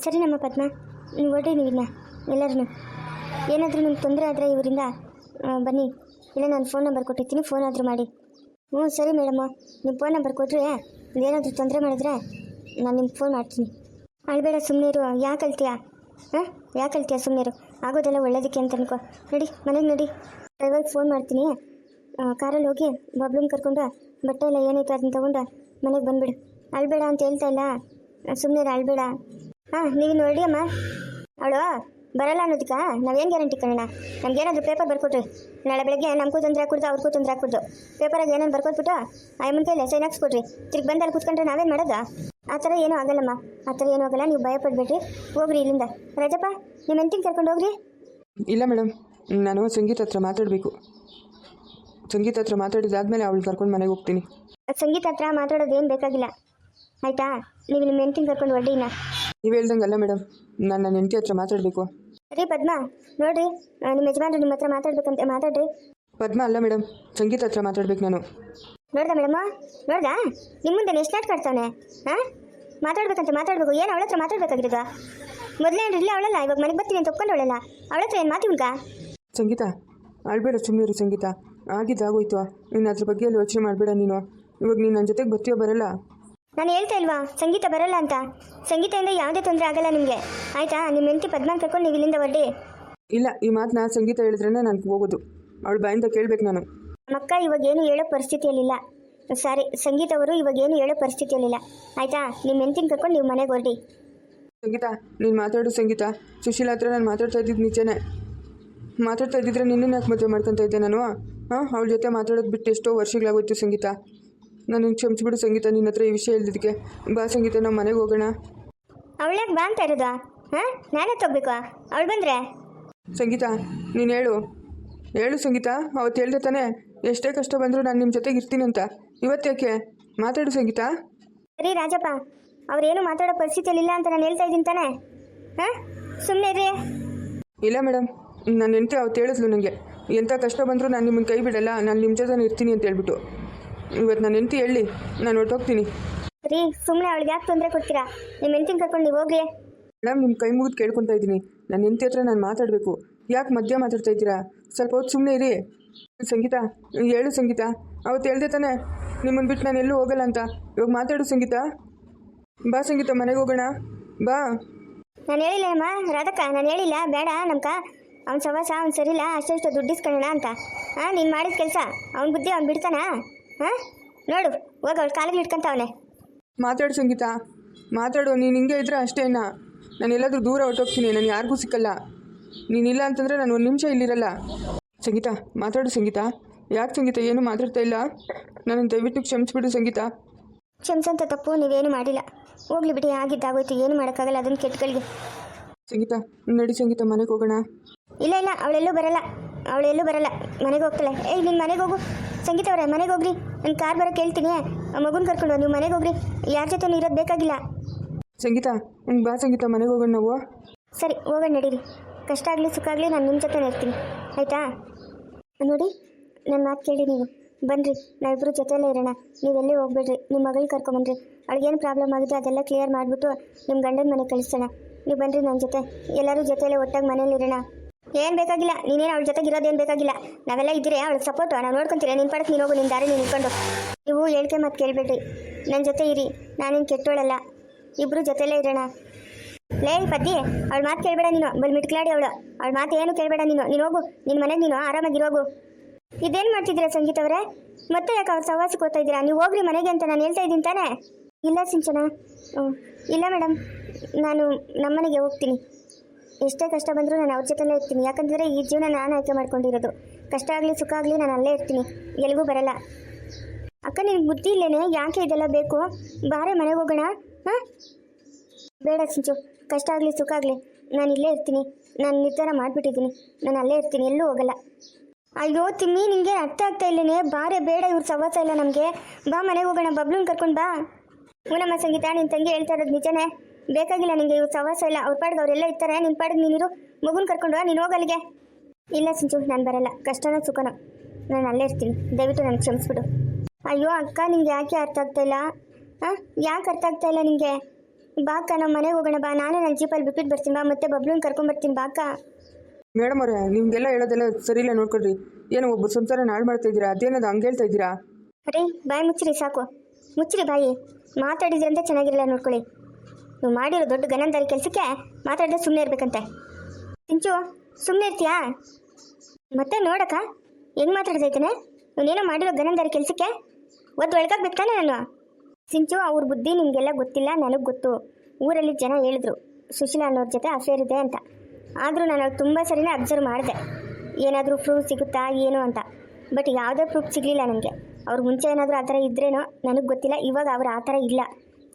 ಸರಿ ನಮ್ಮ ಪದ್ಮ, ನೀವು ಹೊರಡಿ, ನೀವಿನ್ನ ಎಲ್ಲರೂ ಏನಾದರೂ ನಿಮ್ಗೆ ತೊಂದರೆ ಆದರೆ ಇವರಿಂದ ಬನ್ನಿ, ಇಲ್ಲ ನಾನು ಫೋನ್ ನಂಬರ್ ಕೊಟ್ಟಿರ್ತೀನಿ, ಫೋನ್ ಆದರೂ ಮಾಡಿ. ಹ್ಞೂ ಸರಿ ಮೇಡಮ್ಮ, ನಿಮ್ಮ ಫೋನ್ ನಂಬರ್ ಕೊಟ್ಟರೆ ಏನಾದರೂ ತೊಂದರೆ ಮಾಡಿದ್ರೆ ನಾನು ನಿಮ್ಗೆ ಫೋನ್ ಮಾಡ್ತೀನಿ. ಅಳ್ಬೇಡ, ಸುಮ್ಮನೆ ಇರು. ಯಾಕೆ ಅಳ್ತೀಯಾ? ಯಾಕೆ ಅಳ್ತೀಯಾ? ಸುಮ್ಮನೆ ಇರು, ಆಗೋದೆಲ್ಲ ಒಳ್ಳೇದಕ್ಕೆ ಅಂತ ಅನ್ಕೋ. ನಡಿ ಮನೆಗೆ ನಡಿ, ಡ್ರೈವರ್ಗೆ ಫೋನ್ ಮಾಡ್ತೀನಿ, ಕಾರಲ್ಲಿ ಹೋಗಿ ಬಬ್ಲೂನ್ ಕರ್ಕೊಂಡು ಬಟ್ಟೆ ಎಲ್ಲ ಏನೈತೆ ಅದನ್ನ ತೊಗೊಂಡು ಮನೆಗೆ ಬಂದುಬಿಡು. ಅಳ್ಬೇಡ ಅಂತ ಹೇಳ್ತಾ ಇಲ್ಲ, ಸುಮ್ಮನೆ ಅಳ್ಬೇಡ. ನೀವು ನೋಡಿ ಅಮ್ಮ, ಅವಳು ಬರಲ್ಲ ಅನ್ನೋದಕ್ಕೆ ನಾವೇನು ಗ್ಯಾರಂಟಿ ಕಣ? ನಮಗೇನಾದರೂ ಪೇಪರ್ ಬರ್ಕೊಟ್ರಿ, ನಾಳೆ ಬೆಳಗ್ಗೆ ನಮಗೂ ತೊಂದರೆ ಹಾಕ್ಬಿಡ್ದು, ಅವ್ರಿಗೂ ತೊಂದರೆ ಹಾಕ್ಬಿಡ್ದು. ಪೇಪರಾಗಿ ಏನೇನು ಬರ್ಕೊಟ್ಬಿಟ್ಟು ಆ ಅಮ್ಮನ ಕೈಲಿ ಸೈನ್ ಹಾಕ್ಸ್ಕೊಡ್ರಿ, ತಿರ್ಗಿ ಬಂದಲ್ಲಿ ಕೂತ್ಕೊಂಡ್ರೆ ನಾವೇನು ಮಾಡೋದು? ಆ ಥರ ಏನೂ ಆಗಲ್ಲಮ್ಮ, ಆ ಥರ ಏನೂ ಆಗಲ್ಲ, ನೀವು ಭಯಪಡ್ಬೇಡ್ರಿ. ಹೋಗ್ರಿ ಇಲ್ಲಿಂದ. ರಾಜಪ್ಪ, ನಿಮ್ಮ ಹೆಂಡ್ತಿನ ಕರ್ಕೊಂಡು ಹೋಗ್ರಿ. ಇಲ್ಲ ಮೇಡಮ್, ನಾನು ಸಂಗೀತ ಹತ್ರ ಮಾತಾಡಬೇಕು. ಸಂಗೀತ ಹತ್ರ ಮಾತಾಡಿದಾದ್ಮೇಲೆ ಅವಳು ಕರ್ಕೊಂಡು ಮನೆಗೆ ಹೋಗ್ತೀನಿ. ಸಂಗೀತ ಹತ್ರ ಮಾತಾಡೋದು ಏನು ಬೇಕಾಗಿಲ್ಲ, ಆಯಿತಾ? ನೀವು ನಿಮ್ಮ ಹೆಂಡ್ತಿನ ಕರ್ಕೊಂಡು ಹೊರಡಿನ. ನೀವು ಹೇಳ್ದಂಗಲ್ಲ ಮೇಡಮ್, ನಾನು ನನ್ನ ಹೆಂಡತಿ ಹತ್ರ ಮಾತಾಡಬೇಕು. ರೀ ಪದ್ಮ, ನೋಡಿರಿ, ನಿಮ್ಮ ಯಜಮಾನ್ರು ನಿಮ್ಮ ಹತ್ರ ಮಾತಾಡ್ಬೇಕಂತೆ, ಮಾತಾಡ್ರಿ. ಪದ್ಮ ಅಲ್ಲ ಮೇಡಮ್, ಸಂಗೀತ ಹತ್ರ ಮಾತಾಡ್ಬೇಕು ನಾನು. ನೋಡ್ದಾ ಮೇಡಮ್ಮ, ನೋಡ್ದಾ ನಿಮ್ಮ ಮುಂದೆ ಎಷ್ಟು ಆಡ್ತಾವನೆ? ಮಾತಾಡ್ಬೇಕಂತ ಮಾತಾಡ್ಬೇಕು. ಏನು ಅವಳ ಹತ್ರ ಮಾತಾಡ್ಬೇಕಾಗಿರೋದು? ಮೊದಲೇನು ಇರಲಿ ಅವಳಲ್ಲ, ಇವಾಗ ಮನೆಗೆ ಬರ್ತೀನಿ ಅಂತ ಒಪ್ಕೊಂಡವಳಲ್ಲ, ಅವಳ ಹತ್ರ ಏನು ಮಾತು ಉಂಟಾ? ಸಂಗೀತ ಆಳ್ಬೇಡ, ಸುಮ್ಮನಿರು ಸಂಗೀತ. ಆಗಿದ್ದಾಗೋಯ್ತು, ನೀನು ಅದ್ರ ಬಗ್ಗೆ ಎಲ್ಲ ಯೋಚನೆ ಮಾಡಬೇಡ. ನೀನು ಇವಾಗ ನೀನು ನನ್ನ ಜೊತೆಗೆ ಬರ್ತೀಯೋ ಬರಲ್ಲ? ನಾನು ಹೇಳ್ತಾ ಇಲ್ವಾ ಸಂಗೀತ ಬರಲ್ಲ ಅಂತ? ಸಂಗೀತದಿಂದ ಯಾವುದೇ ತೊಂದರೆ ಆಗಲ್ಲ ನಿಮಗೆ, ಆಯಿತಾ? ನಿಮ್ಮ ಹೆಂಡತಿ ಪದ್ಮನ್ ಕರ್ಕೊಂಡು ನೀವು ಇಲ್ಲಿಂದ ಹೊರಡಿ. ಇಲ್ಲ, ಈ ಮಾತನ್ನ ಸಂಗೀತ ಹೇಳಿದ್ರೇ ನಾನು ಹೋಗೋದು. ಅವಳು ಬಾಯಿಂದ ಕೇಳಬೇಕು ನಾನು. ಮಕ್ಕ ಇವಾಗ ಏನು ಹೇಳೋ ಪರಿಸ್ಥಿತಿಯಲ್ಲಿಲ್ಲ. ಸಾರಿ, ಸಂಗೀತ ಅವರು ಇವಾಗ ಏನು ಹೇಳೋ ಪರಿಸ್ಥಿತಿಯಲ್ಲಿಲ್ಲ, ಆಯಿತಾ? ನಿಮ್ಮ ಹೆಂಡತಿನ ಕರ್ಕೊಂಡು ನೀವು ಮನೆಗೆ ಹೊರಡಿ. ಸಂಗೀತ, ನೀನು ಮಾತಾಡು ಸಂಗೀತ. ಸುಶೀಲ ಹತ್ರ ನಾನು ಮಾತಾಡ್ತಾ ಇದ್ದಿದ್ದು ನಿಜನೇ. ಮಾತಾಡ್ತಾ ಇದ್ದಿದ್ರೆ ನಿನ್ನ ಯಾಕೆ ಮದುವೆ ಮಾಡ್ಕೊತಾ ಇದ್ದೆ ನಾನು? ಅವಳ ಜೊತೆ ಮಾತಾಡೋದು ಬಿಟ್ಟು ಎಷ್ಟೋ ವರ್ಷಗಳಾಗೋಯ್ತು ಸಂಗೀತ. ನಾನು ಕ್ಷಮಿಸ್ಬಿಡು ಸಂಗೀತ, ನಿನ್ನ ಹತ್ರ ಈ ವಿಷಯ ಹೇಳಿದ್ದಕ್ಕೆ. ಬಾ ಸಂಗೀತ, ನಾವು ಮನೆಗೆ ಹೋಗೋಣ. ಅವಳ್ಯಾಕೆ ಬಾ ಅಂತ ಇರೋದಾ? ನಾನೇ ತಗೋಬೇಕು ಅವಳು ಬಂದರೆ? ಸಂಗೀತ ನೀನು ಹೇಳು ಸಂಗೀತ. ಅವತ್ತು ಹೇಳ್ದೆ ತಾನೆ, ಎಷ್ಟೇ ಕಷ್ಟ ಬಂದರೂ ನಾನು ನಿಮ್ಮ ಜೊತೆಗೆ ಇರ್ತೀನಿ ಅಂತ. ಇವತ್ತೇಕೆ? ಮಾತಾಡು ಸಂಗೀತ. ಸರಿ ರಾಜಪ್ಪ, ಅವ್ರೇನು ಮಾತಾಡೋ ಪರಿಸ್ಥಿತಿಯಲ್ಲಿಲ್ಲ ಅಂತ ನಾನು ಹೇಳ್ತಾ ಇದ್ದೀನಿ ತಾನೆ. ಸುಮ್ಮನೆ ಇರಿ. ಇಲ್ಲ ಮೇಡಮ್, ನನ್ನ ಹೆಂಡತಿ ಅವತ್ತು ಹೇಳಿದ್ಲು ನನಗೆ, ಎಂಥ ಕಷ್ಟ ಬಂದರೂ ನಾನು ನಿಮ್ಮನ್ನು ಕೈ ಬಿಡಲ್ಲ, ನಾನು ನಿಮ್ಮ ಜೊತೆ ಇರ್ತೀನಿ ಅಂತ ಹೇಳ್ಬಿಟ್ಟು. ಇವತ್ತು ನನ್ನ ಹೆಂಡತಿ ಹೇಳಿ ನಾನು ಹೊರಟೋಗ್ತೀನಿ. ರೀ ಸುಮ್ಮನೆ ಅವಳಿಗೆ ಯಾಕೆ ತೊಂದರೆ ಕೊಡ್ತೀರಾ? ನಿಮ್ಮ ಹೆಂಡತಿನ ಕರ್ಕೊಂಡು ನೀವು ಹೋಗ್ರಿ. ಮೇಡಮ್, ನಿಮ್ಮ ಕೈ ಮುಗಿದು ಕೇಳ್ಕೊತಾ ಇದ್ದೀನಿ, ನನ್ನ ಹೆಂಡತಿ ಹತ್ರ ನಾನು ಮಾತಾಡಬೇಕು. ಯಾಕೆ ಮಧ್ಯ ಮಾತಾಡ್ತಾ ಇದ್ದೀರಾ? ಸ್ವಲ್ಪ ಹೊತ್ತು ಸುಮ್ಮನೆ ಇರಿ. ಸಂಗೀತ ಹೇಳು ಸಂಗೀತ. ಅವತ್ತು ಹೇಳ್ದೆ ತಾನೆ ನಿಮ್ಮನ್ನು ಬಿಟ್ಟು ನಾನು ಎಲ್ಲೂ ಹೋಗಲ್ಲ ಅಂತ. ಇವಾಗ ಮಾತಾಡು ಸಂಗೀತ. ಬಾ ಸಂಗೀತ, ಮನೆಗೆ ಹೋಗೋಣ ಬಾ. ನಾನು ಹೇಳಿಲ್ಲ ಅಮ್ಮ ರಾಧಕ್ಕ, ನಾನು ಹೇಳಿಲ್ಲ ಬೇಡ ನಮ್ಕ ಅವ್ನ ಸವಾಸ ಅವ್ನು ಸರಿಲ್ಲ, ಅಷ್ಟು ದುಡ್ಡು ಇಸ್ಕೊಳ್ಳೋಣ ಅಂತ. ನೀನು ಮಾಡಿದ ಕೆಲಸ ಅವ್ನ ಬುದ್ಧಿ ಅವ್ನು ಬಿಡ್ತಾನ? ನೋಡು, ಹೋಗ ಅವಳು ಕಾಲಿಗೆ ಇಟ್ಕೊಂತವನೆ. ಮಾತಾಡು ಸಂಗೀತ, ಮಾತಾಡು. ನೀನು ಹಿಂಗೆ ಇದ್ರೆ ಅಷ್ಟೇನಾ? ನಾನು ಎಲ್ಲಾದರೂ ದೂರ ಹೊರಟೋಗ್ತೀನಿ, ನಾನು ಯಾರಿಗೂ ಸಿಕ್ಕಲ್ಲ. ನೀನಿಲ್ಲ ಅಂತಂದರೆ ನಾನು ಒಂದು ನಿಮಿಷ ಇಲ್ಲಿರಲ್ಲ. ಸಂಗೀತ ಮಾತಾಡು ಸಂಗೀತ. ಯಾಕೆ ಸಂಗೀತ ಏನು ಮಾತಾಡ್ತಾ ಇಲ್ಲ? ನಾನು ದಯವಿಟ್ಟು ಕ್ಷಮಿಸ್ಬಿಡು ಸಂಗೀತ. ಕ್ಷಮಿಸಂತ ತಪ್ಪು ನೀವೇನು ಮಾಡಿಲ್ಲ, ಹೋಗ್ಲಿ ಬಿಡಿ, ಆಗಿದ್ದಾಗೋಯ್ತು, ಏನು ಮಾಡೋಕ್ಕಾಗಲ್ಲ ಅದನ್ನು ಕೆಟ್ಟಗಳಿಗೆ. ಸಂಗೀತ ನಡಿ ಸಂಗೀತ, ಮನೆಗೆ ಹೋಗೋಣ. ಇಲ್ಲ ಇಲ್ಲ, ಅವಳೆಲ್ಲೂ ಬರಲ್ಲ, ಮನೆಗೆ ಹೋಗ್ತಾಳೆ. ನೀನು ಮನೆಗೆ ಹೋಗು ಸಂಗೀತ ಅವರೇ, ಮನೆಗೆ ಹೋಗ್ರಿ. ನಾನು ಕಾರ್ ಬರೋಕ್ಕೆ ಹೇಳ್ತೀನಿ, ಮಗುನ ಕರ್ಕೊಂಡು ನೀವು ಮನೆಗೆ ಹೋಗ್ರಿ, ಯಾರ ಜೊತೆ ಇರೋದು ಬೇಕಾಗಿಲ್ಲ. ಸಂಗೀತ ಬಾ ಸಂಗೀತ, ಮನೆಗೆ ಹೋಗೋಣ ನಾವು. ಸರಿ ಹೋಗೋಣ ನಡೀರಿ. ಕಷ್ಟ ಆಗಲಿ ಸುಖ ಆಗಲಿ ನಾನು ನಿಮ್ಮ ಜೊತೆ ಇರ್ತೀನಿ, ಆಯಿತಾ? ನೋಡಿ, ನನ್ನ ಮಾತು ಕೇಳಿ ನೀವು ಬನ್ನಿರಿ, ನಾವಿಬ್ಬರು ಜೊತೆಯಲ್ಲೇ ಇರೋಣ. ನೀವೆಲ್ಲೇ ಹೋಗ್ಬೇಡ್ರಿ, ನಿಮ್ಮ ಮಗಳು ಕರ್ಕೊಂಬನ್ರಿ. ಅವಳಿಗೇನು ಪ್ರಾಬ್ಲಮ್ ಆಗಿದೆ ಅದೆಲ್ಲ ಕ್ಲಿಯರ್ ಮಾಡಿಬಿಟ್ಟು ನಿಮ್ಮ ಗಂಡನ ಮನೆಗೆ ಕಳಿಸೋಣ. ನೀವು ಬನ್ನಿರಿ ನನ್ನ ಜೊತೆ, ಎಲ್ಲರೂ ಜೊತೆಯಲ್ಲೇ ಒಟ್ಟಾಗಿ ಮನೇಲಿ ಇರೋಣ. ಏನು ಬೇಕಾಗಿಲ್ಲ, ನೀನೇನು ಅವಳ ಜೊತೆಗೆ ಇರೋದೇನು ಬೇಕಾಗಿಲ್ಲ, ನಾವೆಲ್ಲ ಇದ್ದೀರಿ, ಅವಳಿಗೆ ಸಪೋರ್ಟು, ನಾವು ನೋಡ್ಕೊತೀರಿ. ನಿನ್ನ ಪಡಕ್ಕೆ ನೀನು ಹೋಗು, ನಿನ್ನ ದಾರಿ ನೀನು ನಿಂತ್ಕೊಂಡು. ನೀವು ಹೇಳಿಕೆ ಮಾತು ಕೇಳಬೇಡ್ರಿ, ನನ್ನ ಜೊತೆ ಇರಿ, ನಾನೇನು ಕೆಟ್ಟೋಳಲ್ಲ, ಇಬ್ಬರು ಜೊತೆಯಲ್ಲೇ ಇರೋಣ. ಲೇ ಪದ್ದಿ, ಅವಳ ಮಾತು ಕೇಳಬೇಡ ನೀನು, ಬಲ್ ಮಿಟ್ಕಲಾಡಿ ಅವಳ ಮಾತು ಏನು ಕೇಳಬೇಡ ನೀನು ಹೋಗು, ನಿನ್ನ ಮನೆಗೆ ನೀನು ಆರಾಮಾಗಿರೋಗು. ಇದೇನು ಮಾಡ್ತಿದ್ದೀರಾ ಸಂಗೀತ ಅವರೇ? ಮತ್ತೆ ಯಾಕೆ ಅವ್ರ ಸವಾಸಕ್ಕೆ ಹೋಗ್ತಾ ಇದ್ದೀರಾ? ನೀವು ಹೋಗ್ರಿ ಮನೆಗೆ ಅಂತ ನಾನು ಹೇಳ್ತಾ ಇದ್ದೀನಿ ತಾನೇ. ಇಲ್ಲ ಸಿಂಚನ, ಇಲ್ಲ ಮೇಡಮ್, ನಾನು ನಮ್ಮನೆಗೆ ಹೋಗ್ತೀನಿ. ಎಷ್ಟೇ ಕಷ್ಟ ಬಂದರೂ ನಾನು ಅವ್ರ ಜೊತೆಲೇ ಇರ್ತೀನಿ, ಯಾಕಂದರೆ ಈ ಜೀವನ ನಾನು ಆಯ್ಕೆ ಮಾಡ್ಕೊಂಡಿರೋದು. ಕಷ್ಟ ಆಗಲಿ ಸುಖ ಆಗಲಿ ನಾನು ಅಲ್ಲೇ ಇರ್ತೀನಿ, ಎಲ್ಲಿಗೂ ಬರಲ್ಲ. ಅಕ್ಕ ನಿನಗೆ ಬುದ್ಧಿ ಇಲ್ಲೇನೆ, ಯಾಕೆ ಇದೆಲ್ಲ ಬೇಕು? ಬಾರೆ ಮನೆಗೆ ಹೋಗೋಣ. ಬೇಡ ಸಿಂಚು, ಕಷ್ಟ ಆಗಲಿ ಸುಖ ಆಗಲಿ ನಾನು ಇಲ್ಲೇ ಇರ್ತೀನಿ, ನಾನು ನಿರ್ಧಾರ ಮಾಡಿಬಿಟ್ಟಿದ್ದೀನಿ, ನಾನು ಅಲ್ಲೇ ಇರ್ತೀನಿ, ಎಲ್ಲೂ ಹೋಗಲ್ಲ. ಅಯ್ಯೋ ತಿಮ್ಮಿ, ನಿನಗೆ ಅರ್ಥ ಆಗ್ತಾ ಇಲ್ಲೇನೆ, ಬಾರೆ ಬೇಡ, ಇವ್ರ ಸವಾಸ ಇಲ್ಲ ನಮಗೆ, ಬಾ ಮನೆಗೆ ಹೋಗೋಣ, ಬಬ್ಲೂನ್ ಕರ್ಕೊಂಡು ಬಾ. ನಮ್ಮ ಸಂಗೀತ, ನಿನ್ನ ತಂಗಿ ಹೇಳ್ತಾ ಇರೋದು ನಿಜನೇ, ಬೇಕಾಗಿಲ್ಲ ನಿನಗೆ ಇವ್ರ ಸವಾಸ ಇಲ್ಲ, ಅವ್ರ ಪಾಡಿಗೆ ಅವರೆಲ್ಲ ಇರ್ತಾರೆ, ನಿನ್ನ ಪಾಡಿಗೆ ನೀನಿರು, ಮಗುನ ಕರ್ಕೊಂಡು ನೀನು ಹೋಗಲ್ಲಿಗೆ. ಇಲ್ಲ ಸಿಂಚು, ನಾನು ಬರಲ್ಲ, ಕಷ್ಟನೋ ಸುಖನೋ ನಾನು ಅಲ್ಲೇ ಇರ್ತೀನಿ, ದಯವಿಟ್ಟು ನನಗೆ ಕ್ಷಮಿಸ್ಬಿಡು. ಅಯ್ಯೋ ಅಕ್ಕ, ನಿಂಗೆ ಯಾಕೆ ಅರ್ಥ ಆಗ್ತಾ ಇಲ್ಲ? ಯಾಕೆ ಅರ್ಥ ಆಗ್ತಾ ಇಲ್ಲ ನಿನಗೆ? ಬಾಕ ನಾವು ಮನೆಗೆ ಹೋಗೋಣ ಬಾ, ನಾನು ನನ್ನ ಜೀಪಲ್ಲಿ ಬಿಟ್ಬಿಟ್ಟು ಬರ್ತೀನಿ ಬಾ, ಮತ್ತೆ ಬಬ್ಲೂನ್ ಕರ್ಕೊಂಬರ್ತೀನಿ ಬಾಕ. ಮೇಡಮ್ ಅವರೇ ನಿಮಗೆಲ್ಲ ಹೇಳೋದೆಲ್ಲ ಸರಿ ಇಲ್ಲ ನೋಡ್ಕೊಳ್ರಿ. ಏನು ಒಬ್ಬರು ಸಂಸಾರ ಹಾಳು ಮಾಡ್ತಾ ಇದ್ದೀರಾ? ಅದೇನದು ಹಂಗೆ ಹೇಳ್ತಾ ಇದ್ದೀರಾ? ಅರೇ ಬಾಯಿ ಮುಚ್ಚಿರಿ ಸಾಕು, ಮುಚ್ಚಿರಿ ಬಾಯಿ. ಮಾತಾಡಿದ್ರಿ ಅಂತ ಚೆನ್ನಾಗಿರಲ್ಲ ನೋಡ್ಕೊಳ್ಳಿ. ನೀವು ಮಾಡಿರೋ ದೊಡ್ಡ ಗನಂದಾರಿ ಕೆಲಸಕ್ಕೆ ಮಾತಾಡಿದ್ರೆ ಸುಮ್ಮನೆ ಇರ್ಬೇಕಂತೆ. ಸಿಂಚು ಸುಮ್ಮನೆ ಇರ್ತೀಯಾ? ಮತ್ತೆ ನೋಡಕ್ಕ ಹೆಂಗೆ ಮಾತಾಡ್ತೈತಾನೆ. ಇವನೇನೋ ಮಾಡಿರೋ ಗನಂದಾರಿ ಕೆಲಸಕ್ಕೆ ಒದ್ದು ಒಳಗಾಗ್ಬೇಕು ತಾನೆ ನಾನು. ಸಿಂಚು ಅವ್ರ ಬುದ್ಧಿ ನಿಮಗೆಲ್ಲ ಗೊತ್ತಿಲ್ಲ, ನನಗೆ ಗೊತ್ತು. ಊರಲ್ಲಿ ಜನ ಹೇಳಿದ್ರು ಸುಶೀಲಾ ಅನ್ನೋರ ಜೊತೆ ಅಫೇರ್ ಇದೆ ಅಂತ. ಆದರೂ ನಾನು ಅವ್ರು ತುಂಬ ಸರಿನೇ ಅಬ್ಸರ್ವ್ ಮಾಡಿದೆ, ಏನಾದರೂ ಪ್ರೂಫ್ ಸಿಗುತ್ತಾ ಏನು ಅಂತ. ಬಟ್ ಯಾವುದೇ ಪ್ರೂಫ್ ಸಿಗಲಿಲ್ಲ ನನಗೆ. ಅವ್ರು ಮುಂಚೆ ಏನಾದರೂ ಆ ಥರ ಇದ್ರೇನೋ ನನಗೆ ಗೊತ್ತಿಲ್ಲ. ಇವಾಗ ಅವ್ರು ಆ ಥರ ಇಲ್ಲ,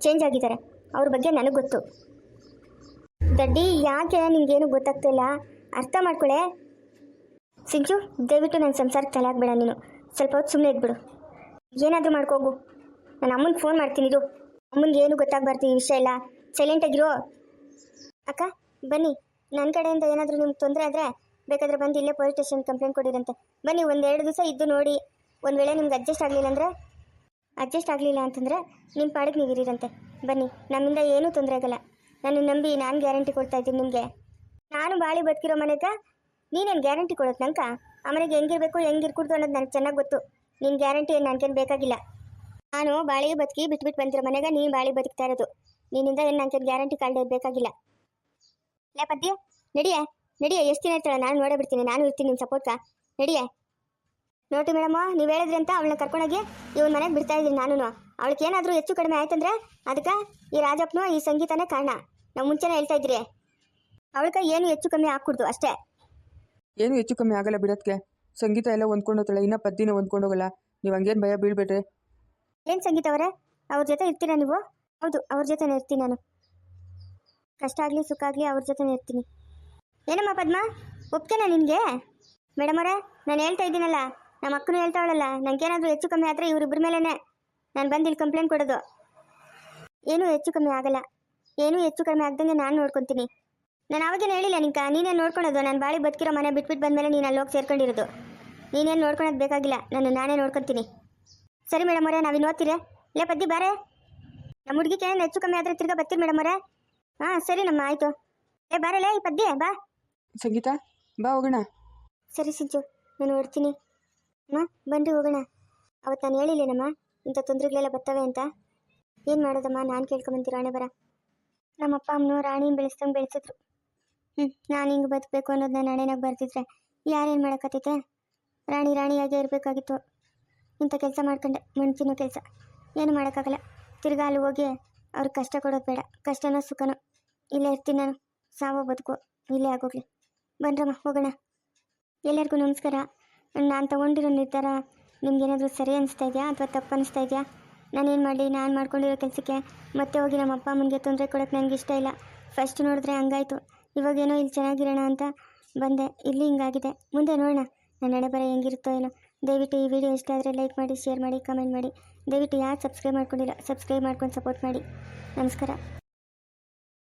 ಚೇಂಜ್ ಆಗಿದ್ದಾರೆ. ಅವ್ರ ಬಗ್ಗೆ ನನಗೆ ಗೊತ್ತು. ದಡ್ಡಿ ಯಾಕೆ ನಿಮಗೇನು ಗೊತ್ತಾಗ್ತಿಲ್ಲ, ಅರ್ಥ ಮಾಡ್ಕೊಳ್ಳೆ. ಸಿಂಚು ದಯವಿಟ್ಟು ನನ್ನ ಸಂಸಾರಕ್ಕೆ ತಲೆ ಹಾಕ್ಬೇಡ ನೀನು. ಸ್ವಲ್ಪ ಹೊತ್ತು ಸುಮ್ಮನೆ ಇದ್ಬಿಡು, ಏನಾದರೂ ಮಾಡ್ಕೋಗು. ನಾನು ಅಮ್ಮನಿಗೆ ಫೋನ್ ಮಾಡ್ತೀನಿ ಇದು. ಅಮ್ಮನಿಗೆ ಏನು ಗೊತ್ತಾಗಬಾರ್ದು ಈ ವಿಷಯ ಎಲ್ಲ, ಸೈಲೆಂಟಾಗಿರೋ. ಅಕ್ಕ ಬನ್ನಿ, ನನ್ನ ಕಡೆಯಿಂದ ಏನಾದರೂ ನಿಮ್ಗೆ ತೊಂದರೆ ಆದರೆ ಬೇಕಾದರೆ ಬಂದು ಇಲ್ಲೇ ಪೊಲೀಸ್ ಸ್ಟೇಷನ್ ಕಂಪ್ಲೇಂಟ್ ಕೊಡಿರಂತೆ. ಬನ್ನಿ, 1-2 ದಿವಸ ಇದ್ದು ನೋಡಿ. ಒಂದು ವೇಳೆ ನಿಮ್ಗೆ ಅಡ್ಜಸ್ಟ್ ಆಗಲಿಲ್ಲ ಅಂತಂದರೆ ನಿಮ್ಮ ಪಾಡಿಗೆ ನೀವು ಇರೀರಂತೆ. ಬನ್ನಿ, ನಮ್ಮಿಂದ ಏನೂ ತೊಂದರೆ ಆಗಲ್ಲ. ನಾನು ನಂಬಿ ನಾನು ಗ್ಯಾರಂಟಿ ಕೊಡ್ತಾ ಇದ್ದೀನಿ ನಿಮಗೆ. ನಾನು ಬಾಳಿ ಬದುಕಿರೋ ಮನೆಗೆ ನೀನೇನು ಗ್ಯಾರಂಟಿ ಕೊಡೋದು ನಂಗೆ? ಆ ಮನೆಗೆ ಹೆಂಗಿರಬೇಕು ಹೆಂಗಿರ್ಕೂಡ್ದು ಅನ್ನೋದು ನನಗೆ ಚೆನ್ನಾಗಿ ಗೊತ್ತು. ನಿನ್ನ ಗ್ಯಾರಂಟಿ ಏನು ನನಗೇನು ಬೇಕಾಗಿಲ್ಲ. ನಾನು ಬಾಳಿ ಬದುಕಿ ಬಿಟ್ಬಿಟ್ಟು ಬಂದಿರೋ ಮನೆಗೆ ನೀನು ಬಾಳಿ ಬದುಕ್ತಾ ಇರೋದು. ನಿನ್ನಿಂದ ಏನು ನನಗೇನು ಗ್ಯಾರಂಟಿ ಕಾರ್ಡ್ ಬೇಕಾಗಿಲ್ಲ. ಲೇ ಪದ್ಯ ನಡಿಯೇ ಎಷ್ಟು ದಿನ ಇರ್ತಾಳೆ? ನಾನು ನೋಡೇ ಬಿಡ್ತೀನಿ, ನಾನು ಇರ್ತೀನಿ ನಿಮ್ಮ ಸಪೋರ್ಟ್ಗ. ನಡಿಯೇ. ನೋಡಿ ಮೇಡಮ್ಮ, ನೀವು ಹೇಳಿದ್ರಿ ಅಂತ ಅವಳನ್ನ ಕರ್ಕೊಂಡೋಗಿ ಇವನ ಮನೆಗೆ ಬಿಡ್ತಾ ಇದ್ದೀನಿ ನಾನು. ಅವಳಿಗೆ ಏನಾದರೂ ಹೆಚ್ಚು ಕಡಿಮೆ ಆಯ್ತಂದ್ರೆ ಅದಕ್ಕೆ ಈ ರಾಜಪ್ಪನೂ ಈ ಸಂಗೀತನೇ ಕಾರಣ. ನಾವು ಮುಂಚೆನೇ ಹೇಳ್ತಾ ಇದ್ರಿ, ಅವಳಿಗೆ ಏನು ಹೆಚ್ಚು ಕಮ್ಮಿ ಹಾಕ್ಕೊಡ್ದು ಅಷ್ಟೇ. ಏನು ಹೆಚ್ಚು ಕಮ್ಮಿ ಆಗಲ್ಲ ಬಿಡೋದಕ್ಕೆ. ಸಂಗೀತ ಎಲ್ಲ ಹೊಂದ್ಕೊಂಡು ಹೋಗ್ತಾಳೆ, ಇನ್ನೂ ಪದ್ದಿನ ಹೊಂದ್ಕೊಂಡು ಹೋಗಲ್ಲ. ನೀವು ಹಂಗೇನು ಭಯ ಬೀಳ್ಬೇಡ್ರಿ. ಏನು ಸಂಗೀತ ಅವರೇ, ಅವ್ರ ಜೊತೆ ಇರ್ತೀರಾ ನೀವು? ಹೌದು, ಅವ್ರ ಜೊತೆನೇ ಇರ್ತೀನಿ ನಾನು. ಕಷ್ಟ ಆಗಲಿ ಸುಖ ಆಗಲಿ ಅವ್ರ ಜೊತೆನೇ ಇರ್ತೀನಿ. ಏನಮ್ಮ ಪದ್ಮ, ಒಪ್ತೇನಾ ನಿನಗೆ? ಮೇಡಮ್ ಅವರೇ, ನಾನು ಹೇಳ್ತಾ ಇದ್ದೀನಲ್ಲ, ನಮ್ಮ ಅಕ್ಕನೂ ಹೇಳ್ತಾವಳಲ್ಲ, ನನಗೇನಾದರೂ ಹೆಚ್ಚು ಕಮ್ಮಿ ಆದರೆ ಇವರಿಬ್ಬರ ಮೇಲೇ ನಾನು ಬಂದು ಇಲ್ಲಿ ಕಂಪ್ಲೇಂಟ್ ಕೊಡೋದು. ಏನೂ ಹೆಚ್ಚು ಕಮ್ಮಿ ಆಗಲ್ಲ, ಏನೂ ಹೆಚ್ಚು ಕಮ್ಮಿ ಆಗ್ದಂಗೆ ನಾನು ನೋಡ್ಕೊತೀನಿ. ನಾನು ಅವಾಗೇನು ಹೇಳಿಲ್ಲ ನಿಂಕ, ನೀನೇನು ನೋಡ್ಕೊಳೋದು? ನಾನು ಬಾಳಿ ಬದುಕಿರೋ ಮನೆ ಬಿಟ್ಬಿಟ್ಟು ಬಂದಮೇಲೆ ನೀನು ಅಲ್ಲಿ ಹೋಗಿ ಸೇರ್ಕೊಂಡಿರೋದು. ನೀನೇನು ನೋಡ್ಕೊಳೋದು ಬೇಕಾಗಿಲ್ಲ, ನಾನೇ ನೋಡ್ಕೊತೀನಿ. ಸರಿ ಮೇಡಮ್ ಅವರೇ, ನಾವಿನ್ನು ಓದ್ತೀರಾ? ಇಲ್ಲೇ ಪದ್ದಿ ಬಾರೆ, ನಮ್ಮ ಹುಡುಗಿಗೆ ಏನು ಹೆಚ್ಚು ಕಮ್ಮಿ ಆದರೆ ತಿರ್ಗಾ ಬರ್ತೀರಿ ಮೇಡಮ್ ಅವರೇ. ಹಾಂ ಸರಿ ನಮ್ಮ ಆಯಿತು. ಬಾರಲೇ ಈ ಪದ್ಯ ಬಾ. ಸಂಗೀತ ಬಾ ಹೋಗೋಣ. ಸರಿ ಸಿಂಚು, ನಾನು ಹೊಡ್ತೀನಿ. ಅಮ್ಮ ಬನ್ರಿ ಹೋಗೋಣ. ಅವತ್ತು ನಾನು ಹೇಳಿಲ್ಲೇನಮ್ಮ ಇಂಥ ತೊಂದರೆಗಳೆಲ್ಲ ಬರ್ತವೆ ಅಂತ. ಏನು ಮಾಡೋದಮ್ಮ, ನಾನು ಕೇಳ್ಕೊಂಬಂತೀರ ಹಣೆ ಬರ. ನಮ್ಮ ಅಪ್ಪ ಅಮ್ಮನೂ ರಾಣಿನ ಬೆಳೆಸ್ದಂಗೆ ಬೆಳೆಸಿದ್ರು. ನಾನು ಹಿಂಗೆ ಬದುಕಬೇಕು ಅನ್ನೋದು ನಾನು ಹಣೆನಾಗ ಬರ್ತಿದ್ರೆ ಯಾರೇನು ಮಾಡೋಕ್ಕತ್ತೈತೆ? ರಾಣಿಯಾಗೇ ಇರಬೇಕಾಗಿತ್ತು. ಇಂಥ ಕೆಲಸ ಮಾಡ್ಕೊಂಡೆ, ಮಣ್ಣು ತಿನ್ನೋ ಕೆಲಸ. ಏನು ಮಾಡೋಕ್ಕಾಗಲ್ಲ. ತಿರ್ಗಾ ಅಲ್ಲಿ ಹೋಗಿ ಅವ್ರಿಗೆ ಕಷ್ಟ ಕೊಡೋದು ಬೇಡ. ಕಷ್ಟನೋ ಸುಖನೋ ಇಲ್ಲೇ ಇರ್ತೀನಿ ನಾನು. ಸಾವೋ ಬದುಕು ಇಲ್ಲೇ ಆಗೋಗ್ಲಿ. ಬನ್ರಮ್ಮ ಹೋಗೋಣ. ಎಲ್ಲರಿಗೂ ನಮಸ್ಕಾರ. ನಾನು ತೊಗೊಂಡಿರೋ ನಿರ್ಧಾರ ನಿಮ್ಗೇನಾದರೂ ಸರಿ ಅನಿಸ್ತಾ ಇದೆಯಾ ಅಥವಾ ತಪ್ಪು ಅನಿಸ್ತಾ ಇದೆಯಾ? ನಾನೇನು ಮಾಡಲಿ? ನಾನು ಮಾಡ್ಕೊಂಡಿರೋ ಕೆಲಸಕ್ಕೆ ಮತ್ತೆ ಹೋಗಿ ನಮ್ಮ ಅಪ್ಪ ಅಮ್ಮನಿಗೆ ತೊಂದರೆ ಕೊಡೋಕ್ಕೆ ನನಗೆ ಇಷ್ಟ ಇಲ್ಲ. ಫಸ್ಟ್ ನೋಡಿದ್ರೆ ಹಂಗಾಯಿತು, ಇವಾಗೇನೋ ಇಲ್ಲಿ ಚೆನ್ನಾಗಿರೋಣ ಅಂತ ಬಂದೆ, ಇಲ್ಲಿ ಹಿಂಗಾಗಿದೆ. ಮುಂದೆ ನೋಡೋಣ ನನ್ನ ಹಣೆ ಬರ ಹೆಂಗಿರುತ್ತೋ ಏನೋ. ದಯವಿಟ್ಟು ಈ ವಿಡಿಯೋ ಇಷ್ಟ ಆದರೆ ಲೈಕ್ ಮಾಡಿ, ಶೇರ್ ಮಾಡಿ, ಕಮೆಂಟ್ ಮಾಡಿ. ದಯವಿಟ್ಟು ಯಾರು ಸಬ್ಸ್ಕ್ರೈಬ್ ಮಾಡ್ಕೊಂಡಿಲ್ಲ ಸಬ್ಸ್ಕ್ರೈಬ್ ಮಾಡ್ಕೊಂಡು ಸಪೋರ್ಟ್ ಮಾಡಿ. ನಮಸ್ಕಾರ.